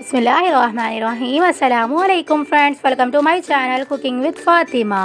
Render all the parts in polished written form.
बिस्मिल्लाहिर्रहमानिर्रहीम। अस्सलामुअलैकुम friends, welcome to my channel cooking with Fatima.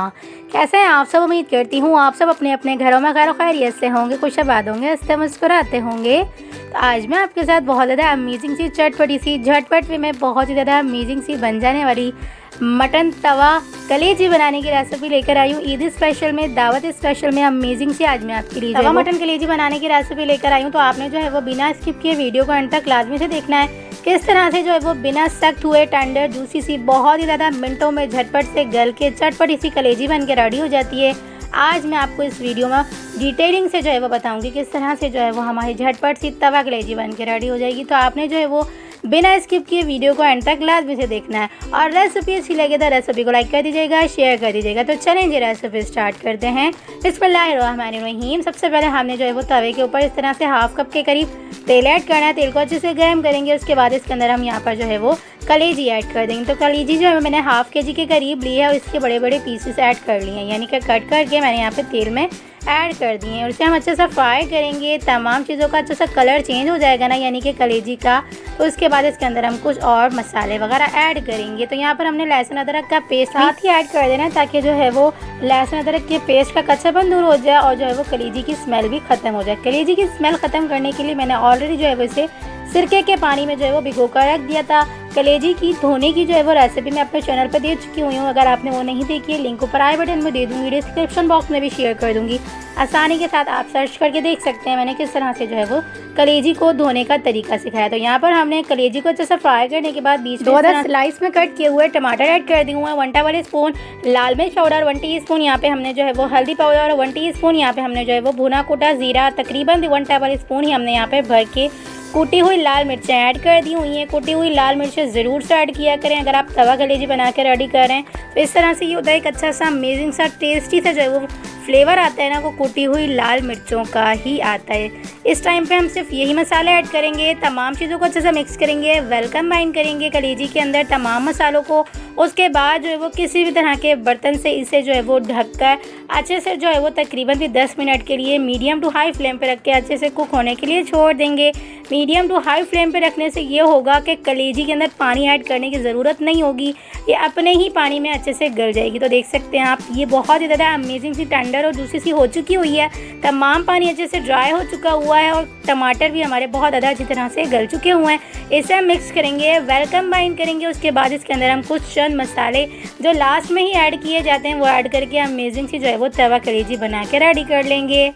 कैसे हैं आप सब? उम्मीद करती हूँ आप सब अपने अपने घरों में खैर खैरियत से होंगे, खुशआबाद होंगे, हंसते मुस्कुराते होंगे। तो आज मैं आपके साथ बहुत ज़्यादा अमेजिंग सी चटपटी सी झटपट वे में बहुत ही ज़्यादा अमेजिंग सी बन जाने वाली मटन तवा कलेजी बनाने की रेसिपी लेकर आई हूँ। ईद स्पेशल में, दावत स्पेशल में अमेजिंग सी आज मैं आपके लिए तवा मटन कलेजी बनाने की रेसिपी लेकर आई हूँ। तो आपने जो है वो बिना स्किप किए वीडियो को अंत तक लाजमी से देखना है। किस तरह से जो है वो बिना सख्त हुए टेंडर जूसी सी बहुत ही ज़्यादा मिनटों में झटपट से गल के चटपटी सी कलेजी बन के रेडी हो जाती है। आज मैं आपको इस वीडियो में डिटेलिंग से जो है वो बताऊंगी किस तरह से जो है वो हमारी झटपट सी तवा कलेजी बन के रेडी हो जाएगी। तो आपने जो है वो बिना स्किप किए वीडियो को एंड तक लाजमी से देखना है। और रेसिपी अच्छी लगे तो रेसिपी को लाइक कर दीजिएगा, शेयर कर दीजिएगा। तो चलें जी रेसिपी स्टार्ट करते हैं। बिस्मिल्लाहिर्रहमानिर्रहीम। सबसे पहले हमने जो है वो तवे के ऊपर इस तरह से हाफ कप के करीब तेल ऐड करना है। तेल को अच्छे से गर्म करेंगे। उसके बाद इसके अंदर हम यहाँ पर जो है वो कलेजी ऐड कर देंगे। तो कलेजी जो है मैंने हाफ के जी के करीब ली है और इसके बड़े बड़े पीसेस ऐड कर लिए हैं, यानी कि कट करके मैंने यहाँ पे तेल में ऐड कर दिए हैं। और इसे हम अच्छे से फ्राई करेंगे। तमाम चीज़ों का अच्छे से कलर चेंज हो जाएगा ना, यानी कि कलेजी का। तो उसके बाद इसके अंदर हम कुछ और मसाले वगैरह ऐड करेंगे। तो यहाँ पर हमने लहसुन अदरक का पेस्ट साथ ही ऐड कर देना है, ताकि जो है वो लहसुन अदरक के पेस्ट का कच्चापन दूर हो जाए और जो है वो कलेजी की स्मेल भी ख़त्म हो जाए। कलेजी की स्मेल ख़त्म करने के लिए मैंने ऑलरेडी जो है वो इसे सिरके के पानी में जो है वो भिगो कर रख दिया था। कलेजी की धोने की जो है वो रेसिपी मैं अपने चैनल पर दे चुकी हुई हूँ। अगर आपने वो नहीं देखी है, लिंक ऊपर आई बटन में दे दूँगी, डिस्क्रिप्शन बॉक्स में भी शेयर कर दूँगी। आसानी के साथ आप सर्च करके देख सकते हैं मैंने किस तरह से जो है वो कलेजी को धोने का तरीका सिखाया। तो यहाँ पर हमने कलेजी को अच्छे से फ्राई करने के बाद बीच में स्लाइस में कट किए हुए टमाटर ऐड कर दिए हुए हैं। 1 टेबलस्पून लाल मिर्च पाउडर, 1 टीस्पून यहाँ पे हमने जो है वो हल्दी पाउडर, 1 टीस्पून यहाँ पे हमने जो है वो भुना कूटा जीरा, तकरीबन 1 टेबलस्पून ही हमने यहाँ पे भर के कूटी हुई लाल मिर्चें ऐड कर दी हुई हैं। कूटी हुई लाल मिर्चें ज़रूर से ऐड किया करें अगर आप तवा कलेजी बना के रेडी कर रहे हैं। तो इस तरह से ये होता है एक अच्छा सा अमेजिंग सा टेस्टी सा जो है वो फ्लेवर आता है ना, वो कूटी हुई लाल मिर्चों का ही आता है। इस टाइम पे हम सिर्फ यही मसाले ऐड करेंगे। तमाम चीज़ों को अच्छे से मिक्स करेंगे, वेल कंबाइन करेंगे कलेजी के अंदर तमाम मसालों को। उसके बाद जो है वो किसी भी तरह के बर्तन से इसे जो है वो ढककर अच्छे से जो है वो तकरीबन भी 10 मिनट के लिए मीडियम टू हाई फ्लेम पे रख के अच्छे से कुक होने के लिए छोड़ देंगे। मीडियम टू हाई फ्लेम पे रखने से ये होगा कि कलेजी के अंदर पानी ऐड करने की ज़रूरत नहीं होगी, ये अपने ही पानी में अच्छे से गल जाएगी। तो देख सकते हैं आप, ये बहुत ही ज़्यादा अमेजिंग सी टेंडर और जूसी सी हो चुकी हुई है। तमाम पानी अच्छे से ड्राई हो चुका हुआ है और टमाटर भी हमारे बहुत ज़्यादा अच्छी तरह से गल चुके हुए हैं। इसे हम मिक्स करेंगे, वेल कंबाइन करेंगे। उसके बाद इसके अंदर हम कुछ चंद मसाले जो लास्ट में ही ऐड किए जाते हैं वो ऐड करके अमेजिंग सी जो है वो तवा कलेजी बना के रेडी कर लेंगे।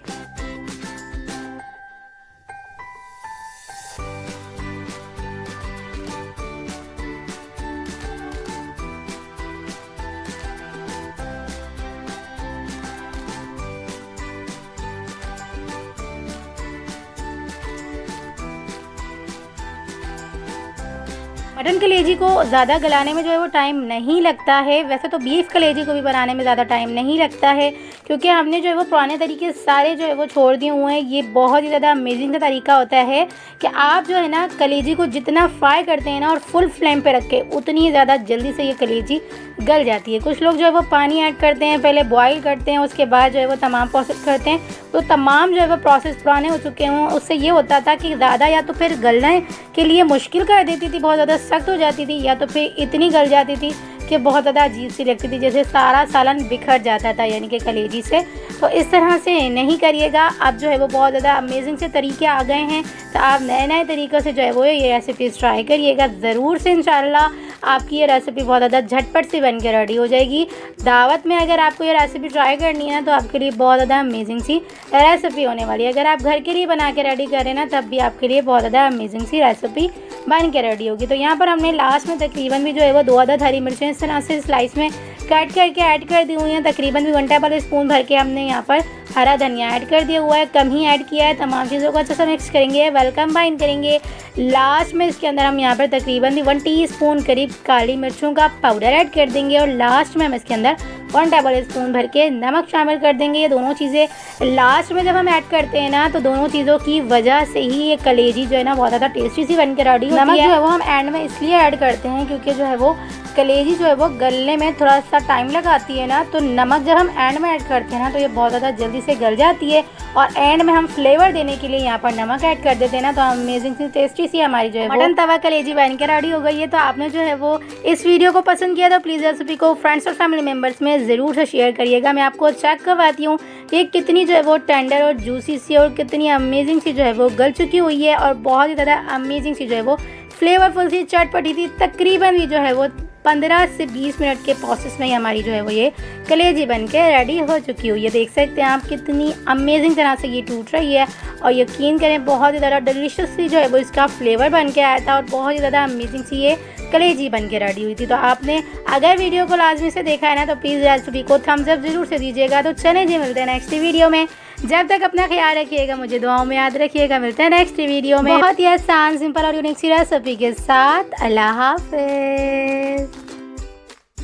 मटन कलेजी को ज़्यादा गलाने में जो है वो टाइम नहीं लगता है। वैसे तो बीफ कलेजी को भी बनाने में ज़्यादा टाइम नहीं लगता है, क्योंकि हमने जो है वो पुराने तरीके सारे जो है वो छोड़ दिए हुए हैं। ये बहुत ही ज़्यादा अमेजिंग सा तरीका होता है कि आप जो है ना कलेजी को जितना फ्राई करते हैं ना और फुल फ्लेम पे रख के, उतनी ही ज़्यादा जल्दी से ये कलेजी गल जाती है। कुछ लोग जो है वो पानी ऐड करते हैं, पहले बॉईल करते हैं, उसके बाद जो है वो तमाम प्रोसेस करते हैं। तो तमाम जो है वो प्रोसेस पुराने हो चुके हों, उससे ये होता था कि ज़्यादा या तो फिर गलने के लिए मुश्किल कर देती थी, बहुत ज़्यादा सख्त हो जाती थी, या तो फिर इतनी गल जाती थी कि बहुत ज़्यादा अजीब सी लगती थी, जैसे सारा सालन बिखर जाता था यानी कि कलेजी से। तो इस तरह से नहीं करिएगा। अब जो है वो बहुत ज़्यादा अमेजिंग से तरीके आ गए हैं। तो आप नए नए तरीक़ों से जो है वो ये रेसिपीज़ ट्राई करिएगा ज़रूर से। इंशाल्लाह आपकी ये रेसिपी बहुत ज़्यादा झटपट से बन के रेडी हो जाएगी। दावत में अगर आपको ये रेसिपी ट्राई करनी है तो आपके लिए बहुत ज़्यादा अमेजिंग सी रेसिपी होने वाली है। अगर आप घर के लिए बना के रेडी करें ना, तब भी आपके लिए बहुत ज़्यादा अमेजिंग सी रेसिपी बन के रेडी होगी। तो यहाँ पर हमने लास्ट में तकरीबन भी जो है वो 2 अदद हरी मिर्चें इस तरह से स्लाइस में कट करके ऐड कर दी हुई हैं। तकरीबन भी 1 टेबलस्पून भर के हमने यहाँ पर हरा धनिया ऐड कर दिया हुआ है, कम ही ऐड किया है। तमाम चीज़ों को अच्छे से मिक्स करेंगे, वेल कंबाइन करेंगे। लास्ट में इसके अंदर हम यहाँ पर तकरीबन भी 1 टीस्पून करीब काली मिर्चों का पाउडर ऐड कर देंगे और लास्ट में हम इसके अंदर 1 टेबलस्पून भर के नमक शामिल कर देंगे। ये दोनों चीज़ें लास्ट में जब हम ऐड करते हैं ना, तो दोनों चीज़ों की वजह से ही ये कलेजी जो है ना बहुत ज़्यादा टेस्टी सी बन के रेडी होती है। नमक जो है वो हम एंड में इसलिए ऐड करते हैं क्योंकि जो है वो कलेजी जो है वो गलने में थोड़ा सा टाइम लगाती है ना, तो नमक जब हम एंड में ऐड करते हैं ना तो ये बहुत ज़्यादा जल्दी से गल जाती है और एंड में हम फ्लेवर देने के लिए यहाँ पर नमक ऐड कर देते हैं ना, तो अमेजिंग सी टेस्टी सी हमारी जो है मटन तवा कलेजी बन के रेडी हो गई है। तो आपने जो है वो इस वीडियो को पसंद किया तो प्लीज़ रेसिपी को फ्रेंड्स और फैमिली मेम्बर्स में ज़रूर से शेयर करिएगा। मैं आपको चेक करवाती हूँ कि कितनी जो है वो टेंडर और जूसी सी और कितनी अमेजिंग सी जो है वो गल चुकी हुई है और बहुत ही ज़्यादा अमेजिंग सी जो है वो फ्लेवरफुल सी चटपटी थी। तकरीबन भी जो है वो 15 से 20 मिनट के प्रोसेस में ही हमारी जो है वो ये कलेजी बन के रेडी हो चुकी हुई है। देख सकते हैं आप कितनी अमेजिंग तरह से ये टूट रही है और यकीन करें बहुत ही ज़्यादा डिलीशियस सी जो है वो इसका फ्लेवर बन के आया था और बहुत ही ज़्यादा अमेजिंग सी ये कलेजी बन के रेडी हुई थी। तो आपने अगर वीडियो को लाजमी से देखा है ना तो प्लीज़ रेसिपी को थम्स अप ज़रूर से दीजिएगा। तो चलें जी, मिलते हैं नेक्स्ट वीडियो में। जब तक अपना ख्याल रखिएगा, मुझे दुआओं में याद रखिएगा। मिलते हैं नेक्स्ट वीडियो में बहुत ही आसान, सिंपल और यूनिक सी रेसिपी के साथ। अल्लाह हाफ़िज़।